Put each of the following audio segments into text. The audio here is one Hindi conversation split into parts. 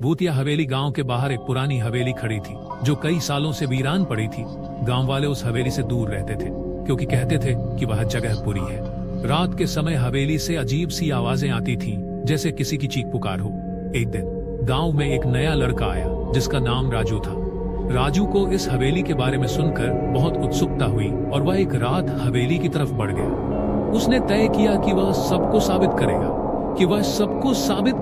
भूतिया हवेली गांव के बाहर एक पुरानी हवेली खड़ी थी जो कई सालों से वीरान पड़ी थी। गांव वाले उस हवेली से दूर रहते थे क्योंकि कहते थे कि वह जगह बुरी है। रात के समय हवेली से अजीब सी आवाजें आती थीं, जैसे किसी की चीख पुकार हो। एक दिन गांव में एक नया लड़का आया जिसका नाम राजू था। राजू को इस हवेली के बारे में सुनकर बहुत उत्सुकता हुई और वह एक रात हवेली की तरफ बढ़ गया। उसने तय किया कि वह सबको साबित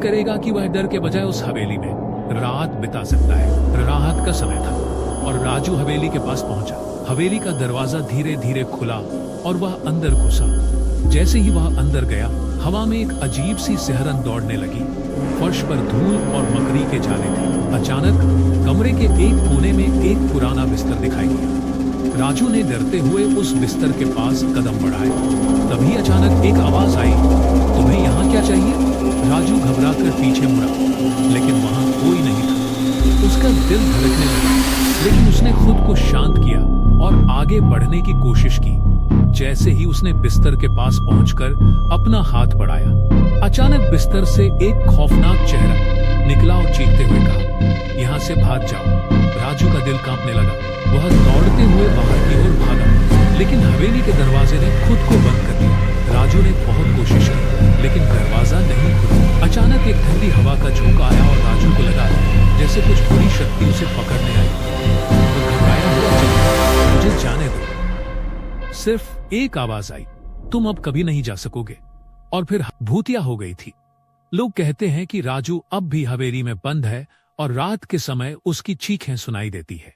करेगा कि वह डर के बजाय उस हवेली में रात बिता सकता है। रात का समय था और राजू हवेली के पास पहुंचा। हवेली का दरवाजा धीरे धीरे खुला और वह अंदर घुसा। जैसे ही वह अंदर गया, हवा में एक अजीब सी सिहरन दौड़ने लगी। फर्श पर धूल और मकड़ी के जाले थे। अचानक कमरे के एक कोने में एक पुराना बिस्तर दिखाई दिया। राजू ने डरते हुए उस बिस्तर के पास कदम बढ़ाए। तभी अचानक एक आवाज आई, तुम्हें यहाँ क्या चाहिए? राजू घबराकर पीछे मुड़ा, लेकिन वहां कोई नहीं था। उसका दिल धड़कने लगा, लेकिन उसने खुद को शांत किया और आगे बढ़ने की कोशिश की। जैसे ही उसने बिस्तर के पास पहुंचकर अपना हाथ बढ़ाया, अचानक बिस्तर से एक खौफनाक चेहरा निकला और चीखते हुए कहा, यहाँ से भाग जाओ। राजू का दिल कांपने लगा। वह दौड़ते हुए बाहर की ओर भागा, लेकिन हवेली के दरवाजे ने खुद को बंद कर दिया। राजू ने बहुत कोशिश की, लेकिन दरवाजा नहीं खुला। अचानक एक ठंडी हवा का झोंका आया और राजू को लगा जैसे कुछ बुरी शक्ति उसे पकड़ने आई। वो घबराया हुआ चला, मुझे जाने दो। सिर्फ एक आवाज आई, तुम अब कभी नहीं जा सकोगे। और फिर भूतिया हो गई थी। लोग कहते हैं कि राजू अब भी हवेली में बंद है और रात के समय उसकी चीखें सुनाई देती है।